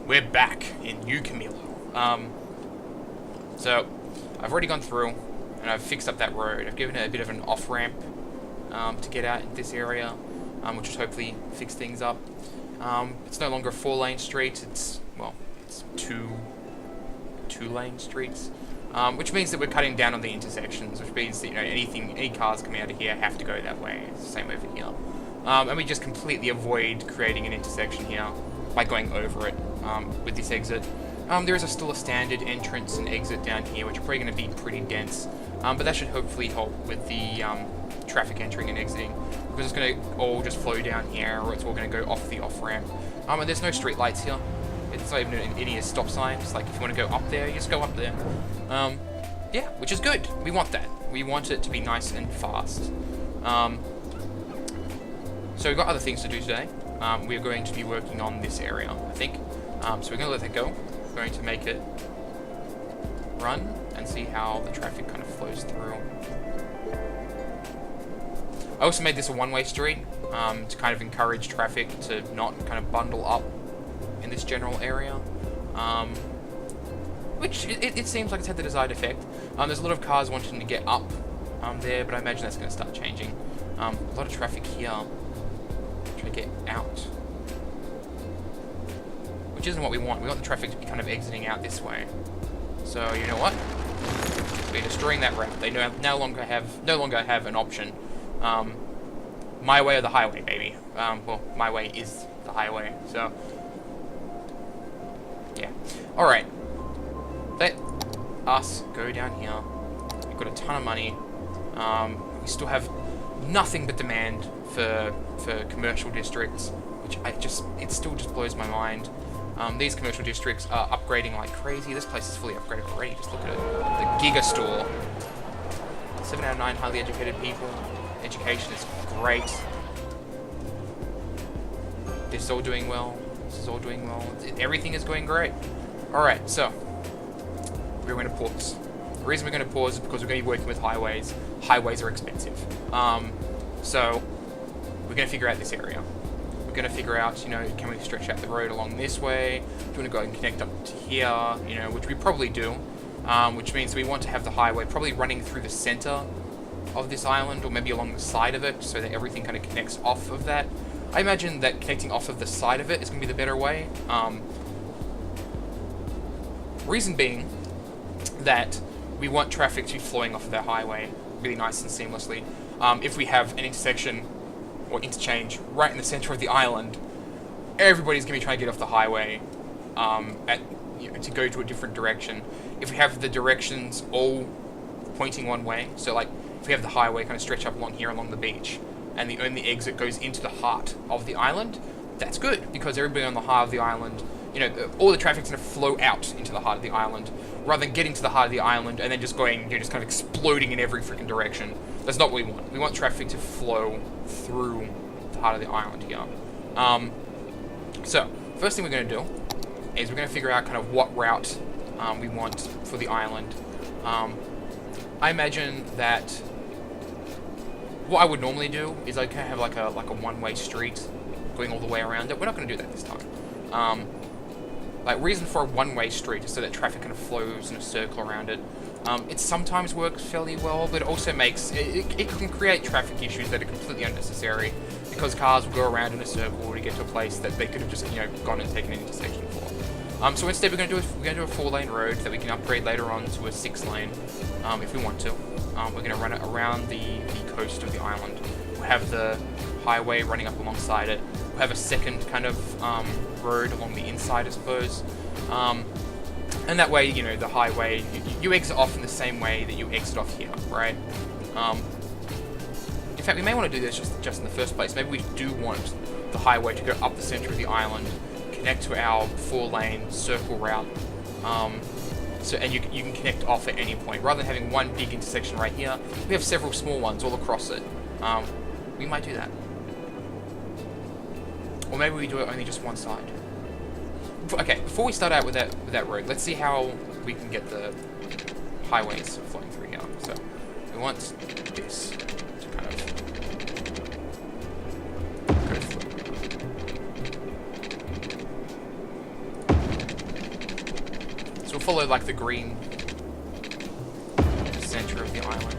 we're back in New Camilo. So, I've already gone through, and I've fixed up that road. I've given it a bit of an off-ramp to get out in this area, which will hopefully fix things up. It's no longer a 4-lane street, it's two-lane streets. Which means that we're cutting down on the intersections, which means that, any cars coming out of here have to go that way. It's the same over here. And we just completely avoid creating an intersection here by going over it with this exit. There is still a standard entrance and exit down here, which are probably going to be pretty dense, but that should hopefully help with the traffic entering and exiting, because it's going to all just flow down here, or it's all going to go off the off-ramp. And there's no street lights here. It's not even any stop signs. Like, if you want to go up there, you just go up there. Yeah, which is good. We want that. We want it to be nice and fast. So we've got other things to do today. We're going to be working on this area, I think. So we're going to let that go. We're going to make it run and see how the traffic kind of flows through. I also made this a one-way street to kind of encourage traffic to not kind of bundle up in this general area. Which it seems like it's had the desired effect. There's a lot of cars wanting to get up there, but I imagine that's going to start changing. A lot of traffic here. Trying to get out. Which isn't what we want. We want the traffic to be kind of exiting out this way. So, you know what? We're destroying that route. They no longer have an option. My way or the highway, baby. Well, my way is the highway, so... yeah. Alright. Let us go down here. We've got a ton of money. We still have nothing but demand for commercial districts, which it still just blows my mind. These commercial districts are upgrading like crazy. This place is fully upgraded already. Just look at it. The Giga Store. 7 out of 9 highly educated people. Education is great. This is all doing well. This is all doing well. Everything is going great. Alright, so we're going to pause. The reason we're going to pause is because we're going to be working with highways. Highways are expensive. So we're going to figure out this area. We're going to figure out, can we stretch out the road along this way? Do you want to go and connect up to here? Which we probably do. Which means we want to have the highway probably running through the center of this island, or maybe along the side of it, so that everything kind of connects off of that. I imagine that connecting off of the side of it is going to be the better way. Reason being that we want traffic to be flowing off of that highway really nice and seamlessly. If we have an intersection or interchange right in the center of the island, everybody's going to be trying to get off the highway to go to a different direction. If we have the directions all pointing one way, so like if we have the highway kind of stretch up along here along the beach, and the only exit goes into the heart of the island, that's good, because everybody on the heart of the island, all the traffic's going to flow out into the heart of the island, rather than getting to the heart of the island and then just going, just kind of exploding in every freaking direction. That's not what we want. We want traffic to flow through the heart of the island here. So, first thing we're going to do is we're going to figure out kind of what route we want for the island. I imagine that what I would normally do is I kind of have like a one-way street going all the way around it. We're not going to do that this time. Reason for a one-way street is so that traffic kind of flows in a circle around it. It sometimes works fairly well, but it also makes it can create traffic issues that are completely unnecessary, because cars will go around in a circle to get to a place that they could have just gone and taken an intersection for. So instead we're going to do a 4-lane road that we can upgrade later on to a 6-lane if we want to. We're going to run it around the coast of the island. We'll have the highway running up alongside it. We'll have a second kind of road along the inside, I suppose. And that way, the highway, you exit off in the same way that you exit off here, right? In fact, we may want to do this just in the first place. Maybe we do want the highway to go up the center of the island, connect to our 4-lane circle route, and you can connect off at any point. Rather than having one big intersection right here, we have several small ones all across it. We might do that. Or maybe we do it only just one side. Okay, before we start out with that road, let's see how we can get the highways flowing through here. So, we want this to kind of go through. So we'll follow like the green center of the island.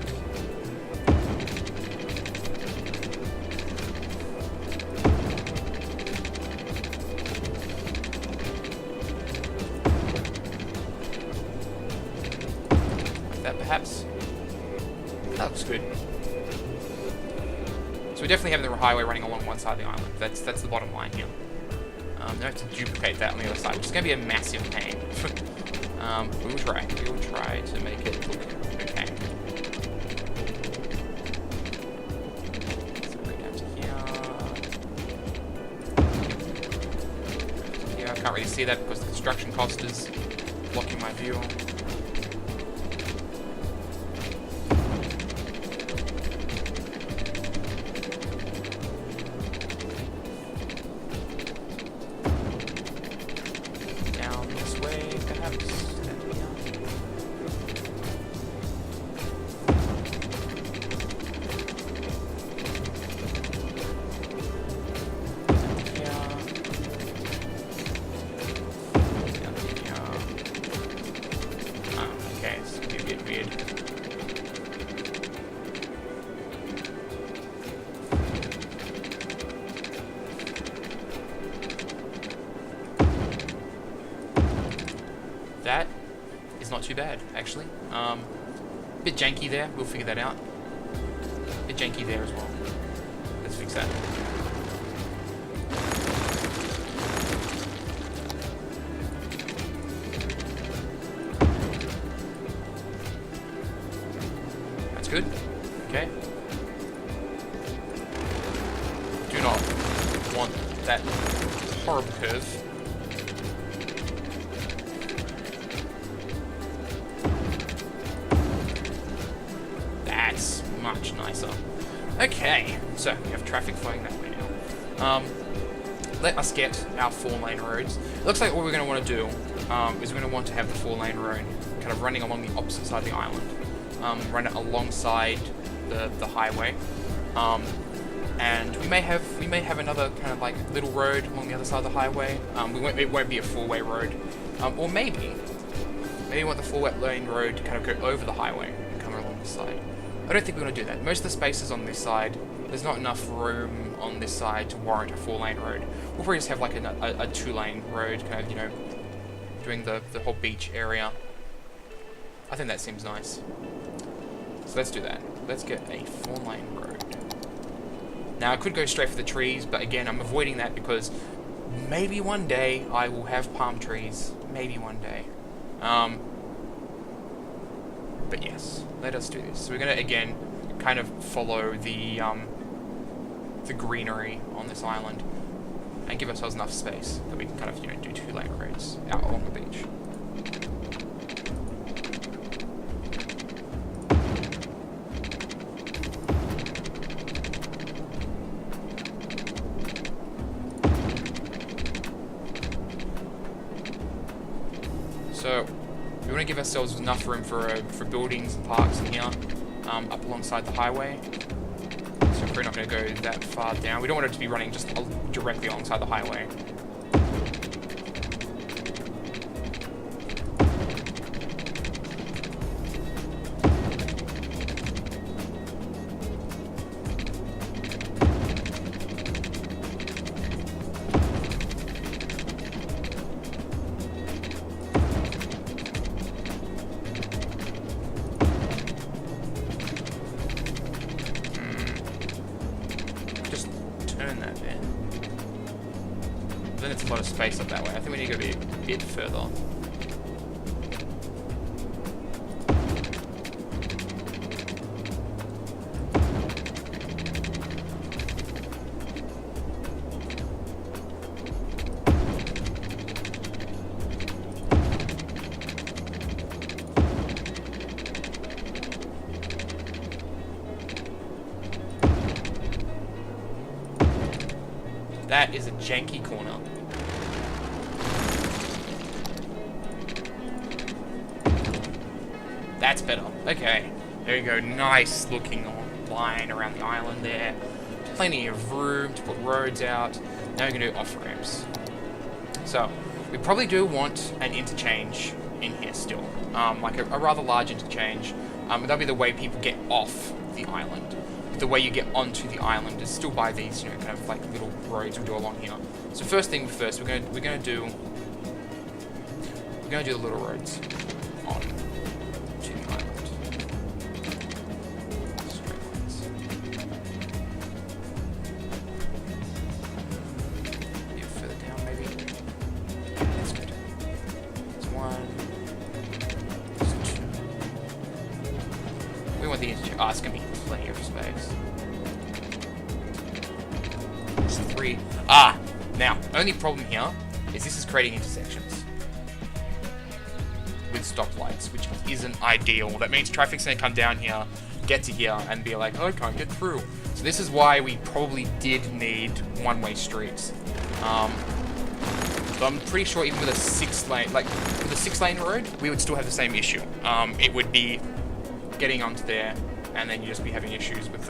Like that perhaps. That looks good. So we definitely have the highway running along one side of the island. That's the bottom line here. We have to duplicate that on the other side, which is going to be a massive pain. We will try. We will try to make it look okay. So bring it down to here. Here, I can't really see that because the construction cost is blocking my view. That is not too bad, actually. Bit janky there, we'll figure that out. Bit janky there as well. Let's fix that. That's good. Okay. Do not want that horrible curve. Much nicer. Okay, so we have traffic flowing that way now. Let us get our 4-lane roads. It looks like what we're going to want to do is we're going to want to have the 4-lane road kind of running along the opposite side of the island. Run it alongside the highway. And we may have another kind of like little road along the other side of the highway. It won't be a 4-way road. Or maybe we want the 4-lane road to kind of go over the highway and come along the side. I don't think we want to do that. Most of the spaces on this side, there's not enough room on this side to warrant a 4-lane road. We'll probably just have like a 2-lane road, kind of, you know, doing the whole beach area. I think that seems nice. So let's do that. Let's get a 4-lane road. Now I could go straight for the trees, but again, I'm avoiding that because maybe one day I will have palm trees. Maybe one day. But yes, let us do this. So we're going to, again, kind of follow the greenery on this island and give ourselves enough space that we can kind of, you know, do 2-lane roads out along the beach. So we want to give ourselves enough room for buildings and parks in here, up alongside the highway. So we're not going to go that far down. We don't want it to be running just directly alongside the highway. Then it's a lot of space up that way. I think we need to go a bit further. That is a janky corner. That's better. Okay. There you go. Nice looking line around the island there. Plenty of room to put roads out. Now we're going to do off-ramps. So, we probably do want an interchange in here still, like a rather large interchange. That'll be the way people get off the island. The way you get onto the island is still by these, you know, kind of like little roads we do along here. So first thing first, we're gonna do the little roads on to the island. Straight lines. A bit further down, maybe. That's good. There's one. There's two. We want the interchange. Oh, it's gonna be plenty of space. There's three. Now, only problem here is this is creating intersections with stoplights, which isn't ideal. That means traffic's gonna come down here, get to here, and be like, oh, I can't get through. So this is why we probably did need one-way streets. So I'm pretty sure even with a 6-lane, like with a 6-lane road, we would still have the same issue. It would be getting onto there, and then you just be having issues with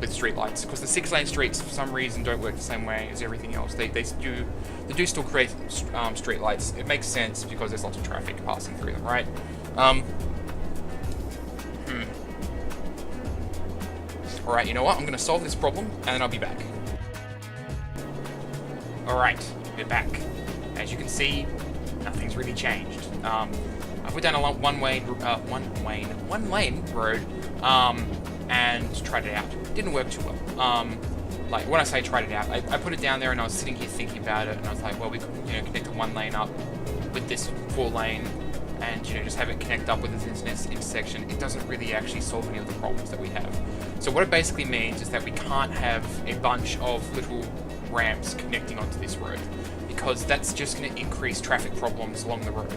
streetlights, because the 6-lane streets for some reason don't work the same way as everything else. They do still create streetlights. It makes sense because there's lots of traffic passing through them, right? Alright, you know what? I'm going to solve this problem, and then I'll be back. Alright, we're back. As you can see, nothing's really changed. I put down a one-lane road, and tried it out. Didn't work too well. Like, when I say tried it out, I put it down there and I was sitting here thinking about it, and I was like, well, we could, you know, connect the 1 lane up with this 4-lane, and, you know, just have it connect up with this intersection. It doesn't really actually solve any of the problems that we have. So what it basically means is that we can't have a bunch of little ramps connecting onto this road, because that's just going to increase traffic problems along the road.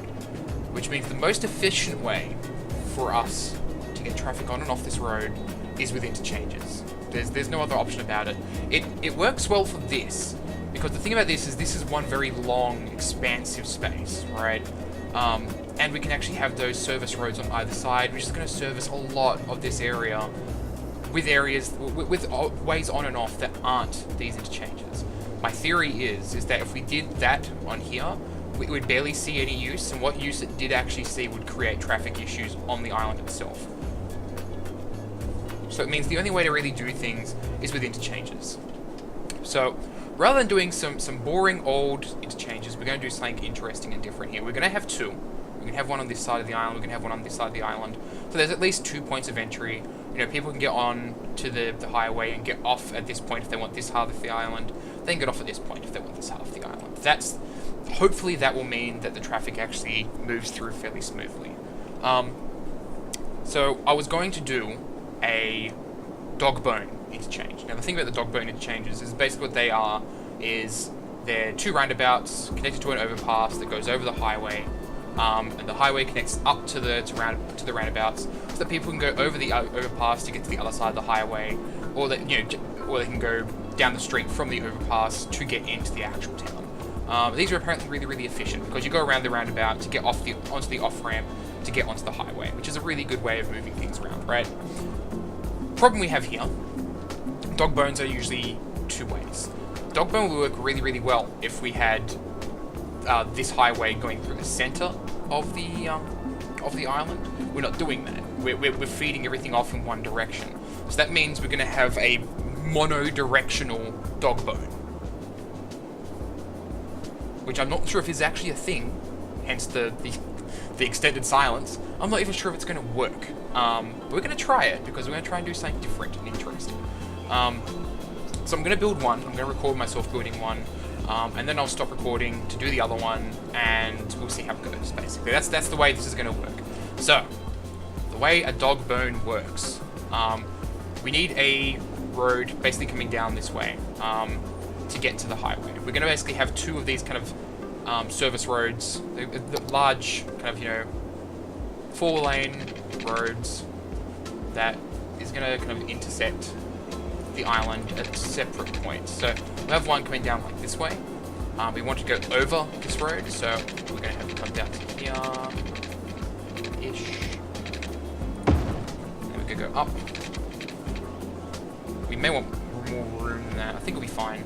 Which means the most efficient way for us to get traffic on and off this road is with interchanges. There's no other option about it. It works well for this, because the thing about this is one very long, expansive space, right? And we can actually have those service roads on either side, which is going to service a lot of this area with ways on and off that aren't these interchanges. My theory is that if we did that on here, we would barely see any use, and what use it did actually see would create traffic issues on the island itself. So it means the only way to really do things is with interchanges. So rather than doing some boring old interchanges, we're going to do something interesting and different here. We're going to have two. We're going to have one on this side of the island, we're going to have one on this side of the island. So there's at least 2 points of entry. You know, people can get on to the highway and get off at this point if they want this half of the island. They can get off at this point if they want this half of the island. Hopefully that will mean that the traffic actually moves through fairly smoothly. So I was going to do a dog bone interchange. Now the thing about the dog bone interchanges is basically what they are is they're 2 roundabouts connected to an overpass that goes over the highway, and the highway connects up to the roundabouts so that people can go over the overpass to get to the other side of the highway, or that or they can go down the street from the overpass to get into the actual town. These are apparently really, really efficient because you go around the roundabout to get onto the off-ramp to get onto the highway, which is a really good way of moving things around, right? Problem we have here, dog bones are usually 2 ways. Dog bone will work really, really well if we had this highway going through the center of the island. We're not doing that. We're feeding everything off in one direction. So that means we're going to have a mono-directional dog bone, which I'm not sure if is actually a thing, hence the extended silence. I'm not even sure if it's going to work. But we're going to try it, because we're going to try and do something different and interesting. So I'm going to build one. I'm going to record myself building one, and then I'll stop recording to do the other one, and we'll see how it goes, basically. That's the way this is going to work. So, the way a dog bone works, we need a road basically coming down this way to get to the highway. We're going to basically have 2 of these kind of service roads, the large kind of, 4-lane roads that is going to kind of intersect the island at separate points. So we'll have one coming down like this way. We want to go over this road, so we're going to have it come down to here-ish. And we're going to go up. We may want more room than that. I think it'll be fine.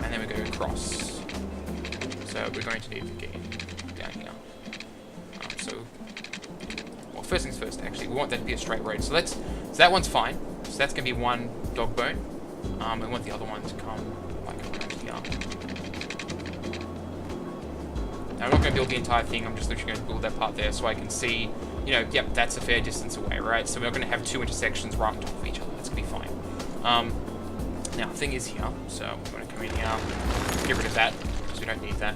And then we go across. So So we're going to need to get in down here. Well, first things first, actually, we want that to be a straight road. So that one's fine. So that's going to be one dog bone. We want the other one to come like around here. Now, I'm not going to build the entire thing. I'm just literally going to build that part there so I can see, you know, yep, that's a fair distance away, right? So we're not going to have two intersections right on top of each other. That's going to be fine. Now, the thing is here. So we're going to come in here, get rid of that because we don't need that.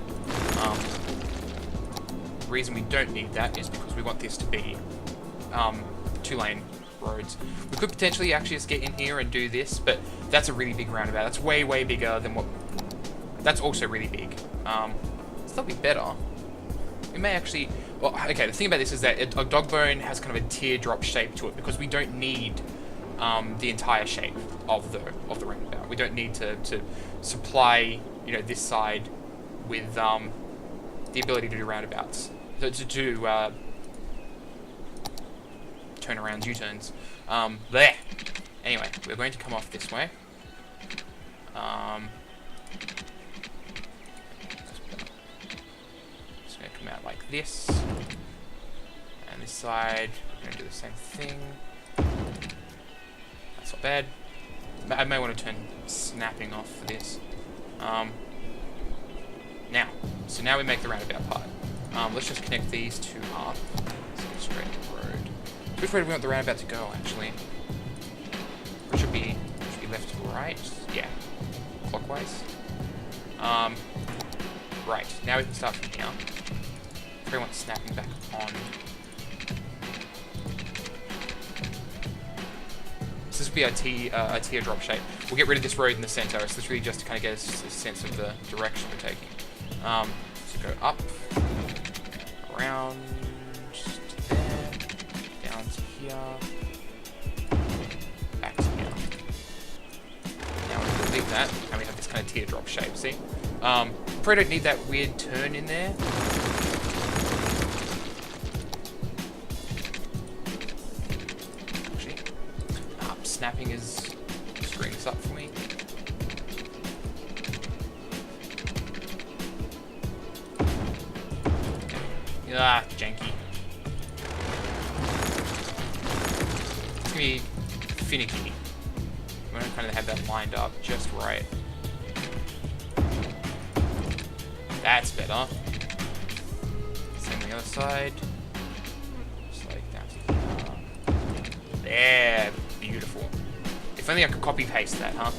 The reason we don't need that is because we want this to be two-lane roads. We could potentially actually just get in here and do this, but that's a really big roundabout. That's way, way bigger than what... That's also really big. That'll be better. We may actually... Well, okay, the thing about this is that a dog bone has kind of a teardrop shape to it because we don't need the entire shape of the roundabout. We don't need to supply, you know, this side with the ability to do roundabouts. To do turnarounds, U-turns. There! Anyway, we're going to come off this way. It's going to come out like this. And this side, we're going to do the same thing. That's not bad. I may want to turn snapping off for this. So now we make the roundabout part. Let's just connect these two up. Let's get straight to the road. Which way do we want the roundabout to go, actually? It should be left to right. Yeah, clockwise. Right, now we can start from here. Everyone's snapping back on. So this will be a teardrop shape. We'll get rid of this road in the center. So it's really just to kind of get a sense of the direction we're taking. So go up, around to there, down to here, back to here. Now we delete that, and we have this kind of teardrop shape, see? Probably don't need that weird turn in there. Actually, snapping is screwing this up for me. Ah, janky. It's gonna be finicky. We're gonna kind of have that lined up just right. That's better. Same on the other side. Just like down to here. There, beautiful. If only I could copy paste that, huh?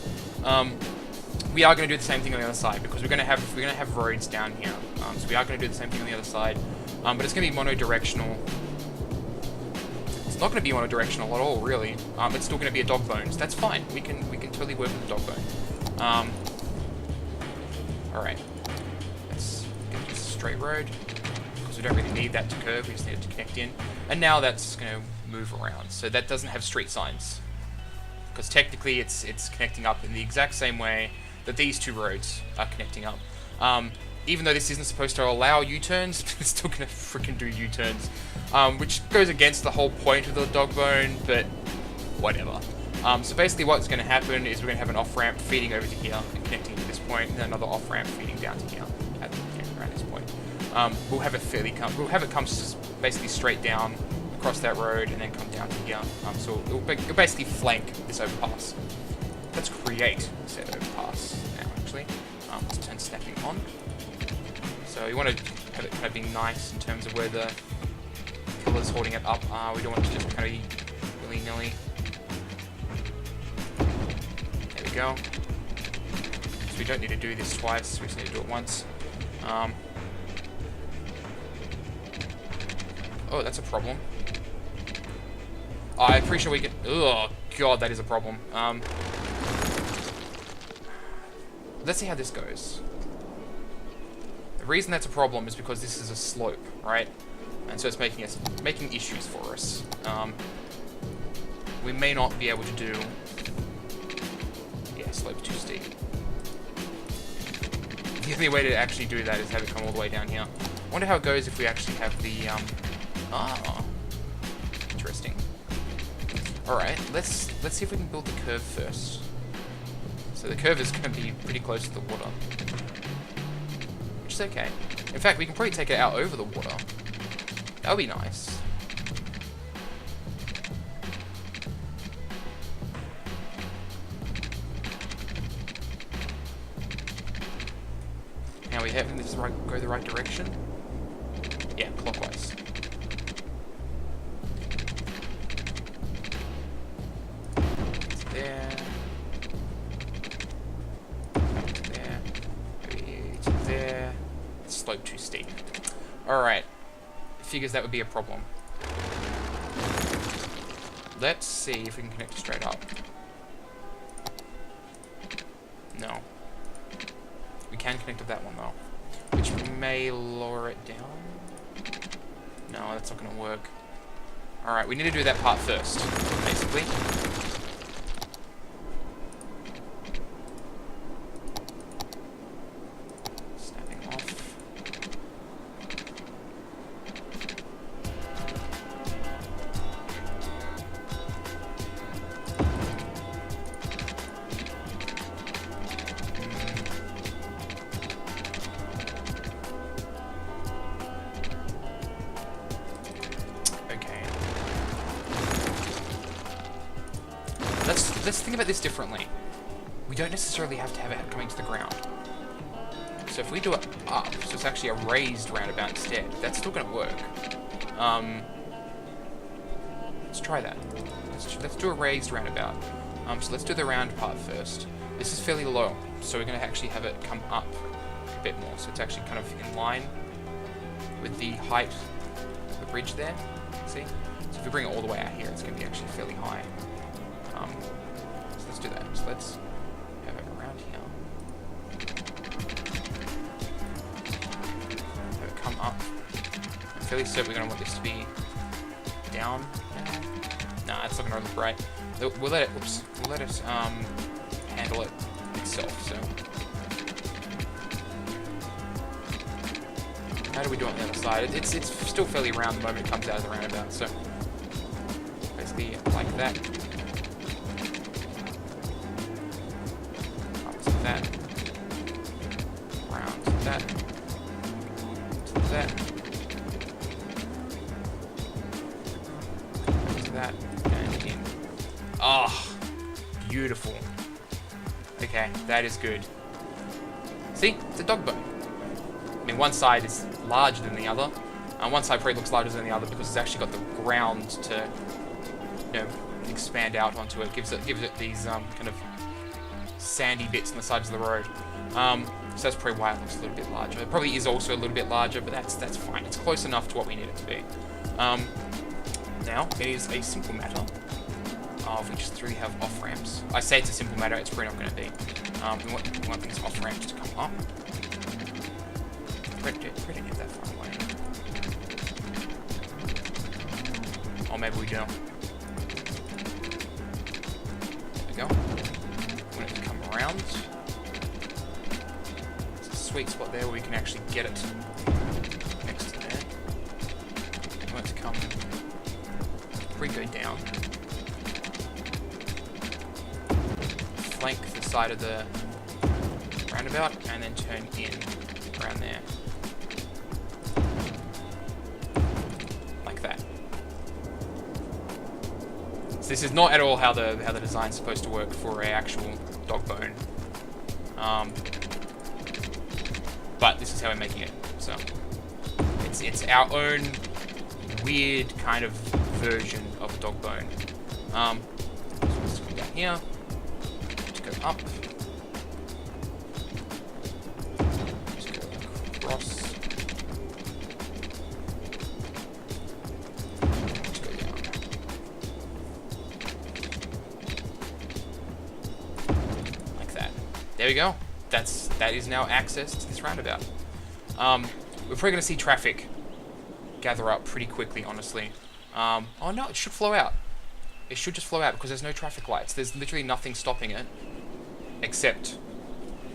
We are going to do the same thing on the other side because we're going to have roads down here. So we are going to do the same thing on the other side. But it's going to be mono-directional. It's not going to be mono-directional at all, really. It's still going to be a dog bone. So that's fine. We can totally work with the dog bone. All right. Let's get this straight road because we don't really need that to curve. We just need it to connect in. And now that's going to move around. So that doesn't have street signs because technically it's connecting up in the exact same way that these two roads are connecting up. Even though this isn't supposed to allow U-turns, it's still going to freaking do U-turns, which goes against the whole point of the dog bone, but whatever. So basically what's going to happen is we're going to have an off-ramp feeding over to here and connecting to this point, and then another off-ramp feeding down to here around this point. We'll have it come basically straight down across that road and then come down to here. So it'll basically flank this overpass. Let's create said overpass now, actually. Let's turn snapping on. So you want to have it kind of being nice in terms of where the pillar's holding it up. We don't want it to just kind of be willy-nilly. There we go. So we don't need to do this twice, we just need to do it once. Oh, that's a problem. I'm pretty sure we can... Oh, God, that is a problem. Let's see how this goes. The reason that's a problem is because this is a slope, right? And so it's making issues for us. We may not be able to do... Yeah, slope's too steep. The only way to actually do that is have it come all the way down here. I wonder how it goes if we actually have the... Interesting. Alright, let's see if we can build the curve first. So the curve is going to be pretty close to the water. Which which is okay. In fact, we can probably take it out over the water. That would be nice. Now we having this go the right direction? Yeah, clockwise. It's there. Back to there. Maybe to there. Slope too steep. Alright. Figures that would be a problem. Let's see if we can connect straight up. No. We can connect to that one though, which may lower it down. No, that's not going to work. Alright, we need to do that part first, basically. Snapping off. Let's think about this differently. We don't necessarily have to have it coming to the ground. So if we do it up, so it's actually a raised roundabout instead, that's still going to work. Let's try that. Let's do a raised roundabout. So let's do the round part first. This is fairly low, so we're going to actually have it come up a bit more. So it's actually kind of in line with the height of the bridge there. See? So if we bring it all the way out here, it's going to be actually fairly high. So let's do that. So let's have it around here. Have it come up. I'm fairly certain we're going to want this to be down now. Nah, that's not going to look right. We'll let it, we'll let it handle it itself, so. How do we do it on the other side? It's still fairly round the moment it comes out of the roundabout, so. Basically like that. Up to that. Round to that. To that. To that. And in. Oh, beautiful. Okay, that is good. See? It's a dog bone. I mean, one side is larger than the other. One side probably looks larger than the other because it's actually got the ground to, you know, expand out onto it. Gives it these kind of sandy bits on the sides of the road. So that's probably why it looks a little bit larger. It probably is also a little bit larger, but that's fine. It's close enough to what we need it to be. Now it is a simple matter of we just really have off ramps. I say it's a simple matter. It's probably not going to be. We want these off ramps to come up. Pretty didn't get that far away. Or maybe we do. There we go. We want it to come around. There's a sweet spot there where we can actually get it next to there. We want it to come, probably go down. Flank the side of the roundabout and then turn in around there. Like that. So this is not at all how the design's supposed to work for an actual dog bone. But this is how we're making it. So it's our own weird kind of version of a dog bone. So let's go down here. Let's go up. Cross. Let's go down. Like that. There we go. That is now access to this roundabout. We're probably going to see traffic gather up pretty quickly, honestly. Oh no, it should flow out. It should just flow out because there's no traffic lights. There's literally nothing stopping it except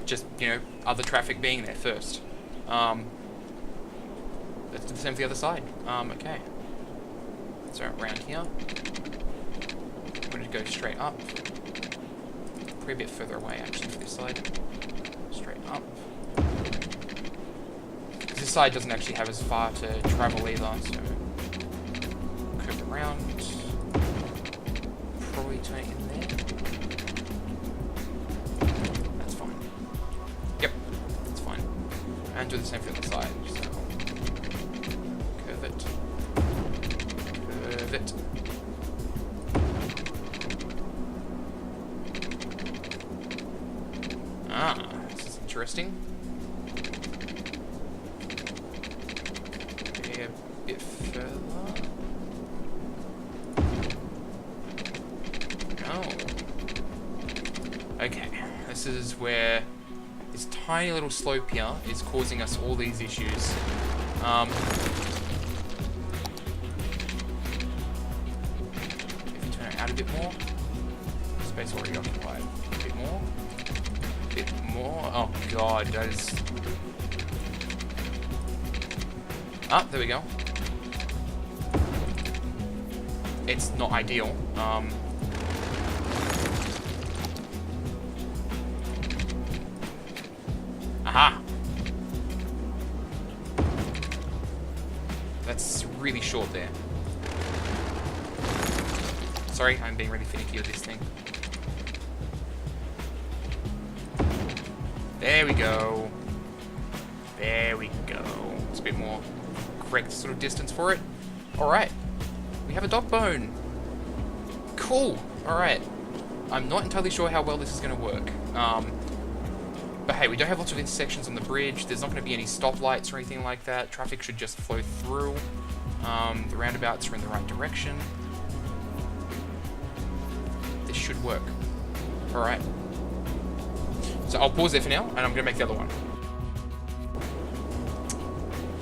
just, you know, other traffic being there first. Let's do the same for the other side. Okay. So around here. I'm going to go straight up. Probably a bit further away actually for this side. Straight up. this side doesn't actually have as far to travel either, so curve around. Probably turn it in there. That's fine. Yep, that's fine. And do the same for the other side. So curve it. Curve it. Ah, this is interesting. Maybe a bit further. No. Okay, this is where this tiny little slope here is causing us all these issues. If you turn it out a bit more, space already occupied. A bit more. Bit more. Oh god, that is. Ah, there we go. It's not ideal. Aha! That's really short there. Sorry, I'm being really finicky with this thing. There we go. There we go. It's a bit more correct sort of distance for it. Alright. We have a dog bone. Cool. Alright. I'm not entirely sure how well this is going to work. But hey, we don't have lots of intersections on the bridge. There's not going to be any stoplights or anything like that. Traffic should just flow through. The roundabouts are in the right direction. This should work. Alright. So I'll pause there for now, and I'm going to make the other one.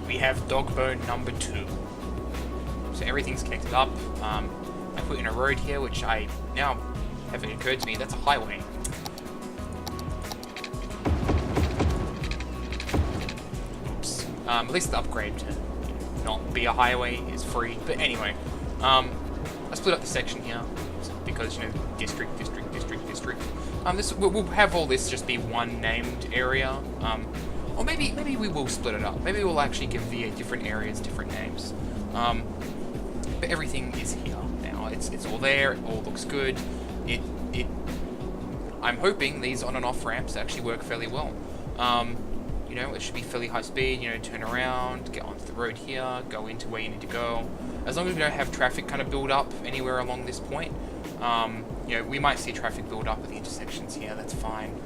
We have dog bone number 2. So everything's connected up. I put in a road here, which I now haven't occurred to me. That's a highway. Oops. At least the upgrade to not be a highway is free. But anyway, I split up the section here because, you know, district. We'll have all this just be one named area. Or maybe we will split it up. Maybe we'll actually give the different areas different names. But everything is here now. It's all there. It all looks good. I'm hoping these on and off ramps actually work fairly well. You know, it should be fairly high speed. You know, turn around, get onto the road here, go into where you need to go. As long as we don't have traffic kind of build up anywhere along this point. You know, we might see traffic build up at the intersections here. That's fine.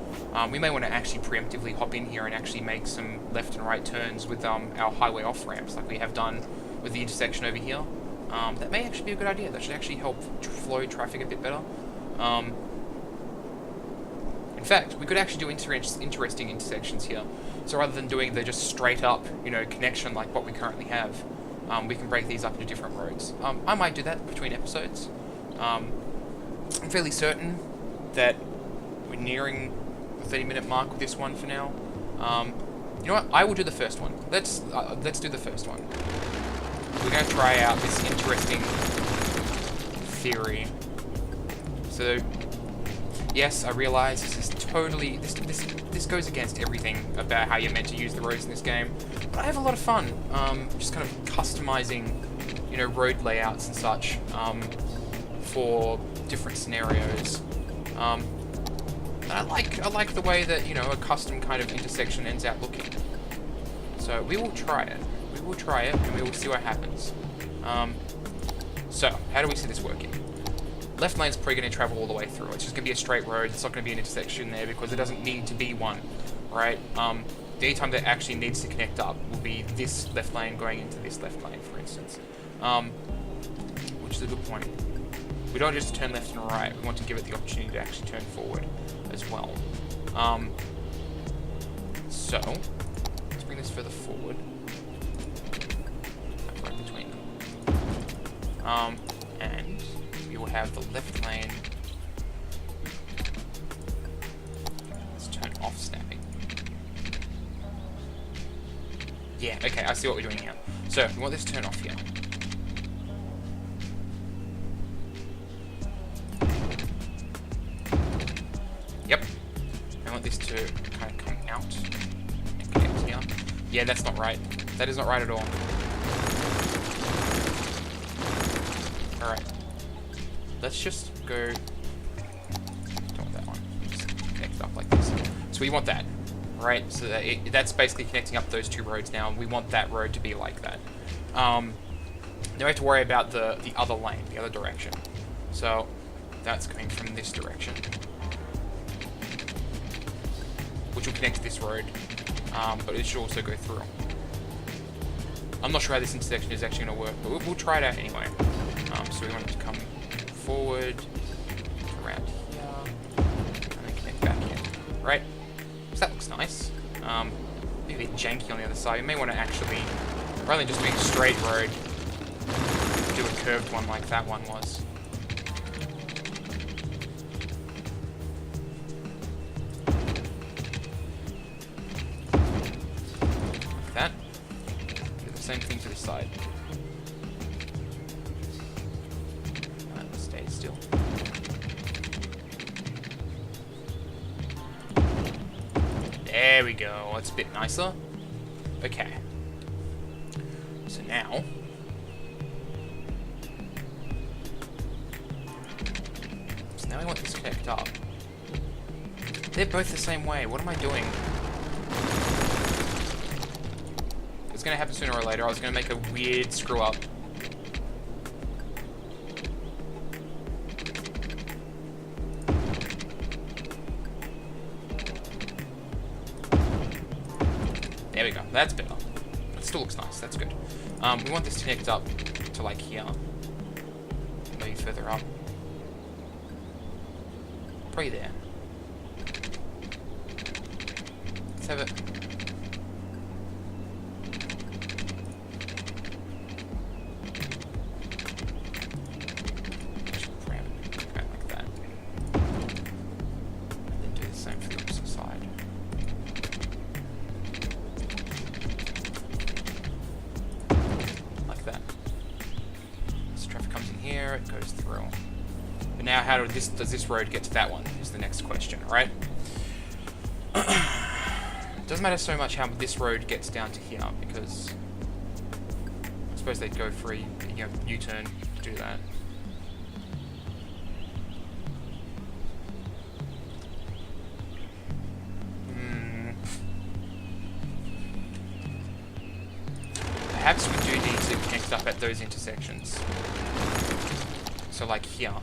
We may want to actually preemptively hop in here and actually make some left and right turns with our highway off ramps, like we have done with the intersection over here. That may actually be a good idea. That should actually help flow traffic a bit better. In fact, we could actually do interesting intersections here. So rather than doing the just straight up, you know, connection like what we currently have, we can break these up into different roads. I might do that between episodes. I'm fairly certain that we're nearing the 30-minute mark with this one for now. You know what? I will do the first one. Let's do the first one. We're going to try out this interesting theory. So, yes, I realize this is totally this goes against everything about how you're meant to use the roads in this game. But I have a lot of fun, just kind of customizing, you know, road layouts and such, for different scenarios. And I like the way that, you know, a custom kind of intersection ends out looking. So we will try it. We will try it, and we will see what happens. So, how do we see this working? Left lane's probably going to travel all the way through. It's just going to be a straight road. It's not going to be an intersection there because it doesn't need to be one, right? The only time that actually needs to connect up will be this left lane going into this left lane, for instance. Which is a good point. We don't just turn left and right. We want to give it the opportunity to actually turn forward as well. So, let's bring this further forward. Right between them. And we will have the left lane. Let's turn off snapping. Yeah, okay, I see what we're doing here. So, we want this to turn off here. Yep. I want this to kind of come out and connect here. Yeah, that's not right. That is not right at all. Alright. Let's just go... Don't want that one. Just connect it up like this. So we want that. Right? So that's basically connecting up those two roads now. We want that road to be like that. Then we have to worry about the other lane, the other direction. So that's coming from this direction. Which will connect to this road. But it should also go through. I'm not sure how this intersection is actually going to work, but we'll try it out anyway. So we want it to come forward, around here, and then connect back in. Right? So that looks nice. Maybe a bit janky on the other side. We may want to actually, rather than just doing a straight road, do a curved one like that one was. Like that. Do the same thing to the side. Stay still. There we go. That's a bit nicer. Okay. So now... now we want this to connect up. They're both the same way. What am I doing? It's going to happen sooner or later. I was going to make a weird screw up. There we go. That's better. It still looks nice. That's good. We want this to connect up to like here. Maybe further up. Probably there. Let's have it. Like that. And then do the same for the opposite side. Like that. So traffic comes in here, it goes through. But now, how does this road get to that one? Is the next question, right? Doesn't matter so much how this road gets down to here, because I suppose they'd go for a U-turn to do that. Perhaps we do need to connect up at those intersections. So like here.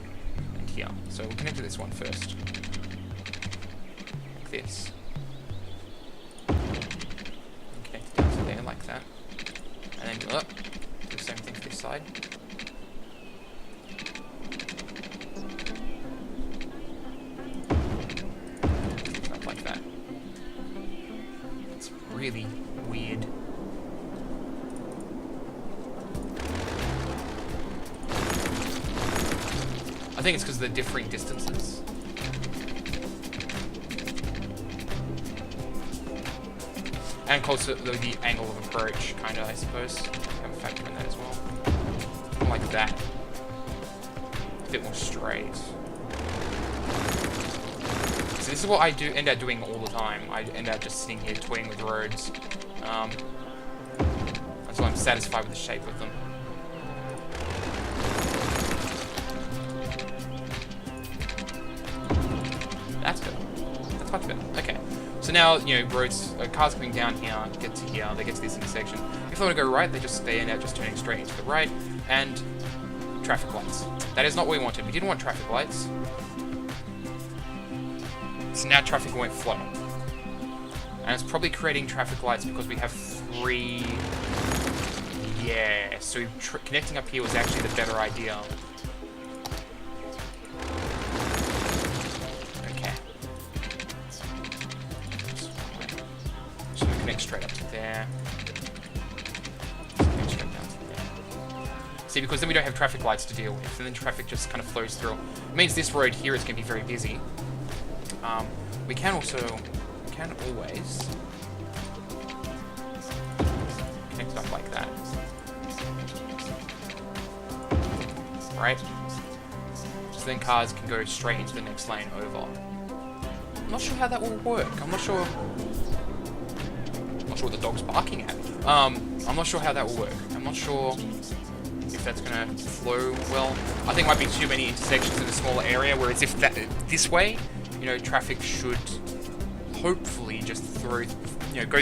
Here. So we'll connect to this one first. Like this. And connect it down to there like that. And then go up. Do the same thing for this side. Up like that. It's really weird. I think it's because of the differing distances. And closer to the angle of approach, kind of, I suppose. Have a factor in that as well. More like that. A bit more straight. So this is what I end up doing all the time. I end up just sitting here toying with roads. Until I'm satisfied with the shape of them. That's better. That's much better. Okay. So now, roads, cars coming down here, get to here, they get to this intersection. If they want to go right, they end up just turning straight into the right, and traffic lights. That is not what we wanted. We didn't want traffic lights. So now traffic won't flow. And it's probably creating traffic lights because we have 3... Yeah, so connecting up here was actually the better idea. Straight up to there. Straight down to there. See, because then we don't have traffic lights to deal with, and then traffic just kind of flows through. It means this road here is going to be very busy. We can always connect it up like that. Right? So then cars can go straight into the next lane over. I'm not sure how that will work. I'm not sure not sure what the dog's barking at. I'm not sure how that will work. I'm not sure if that's gonna flow well. I think it might be too many intersections in a smaller area, whereas if that this way, you know, traffic should hopefully just go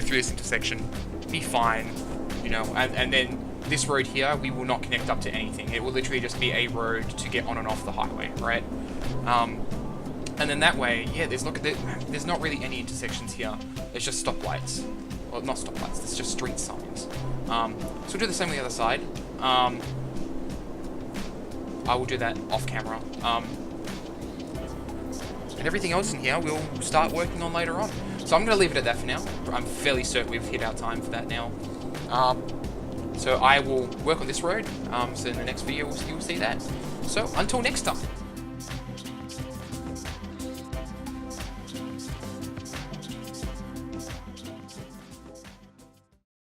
through this intersection, be fine, you know, and then this road here, we will not connect up to anything. It will literally just be a road to get on and off the highway, right? And then that way, yeah, there's not really any intersections here. There's just stoplights. Well, not stoplights, there's just street signs. So we'll do the same on the other side. I will do that off camera. And everything else in here we'll start working on later on. So I'm going to leave it at that for now. I'm fairly certain we've hit our time for that now. So I will work on this road. So in the next video, you'll see that. So until next time.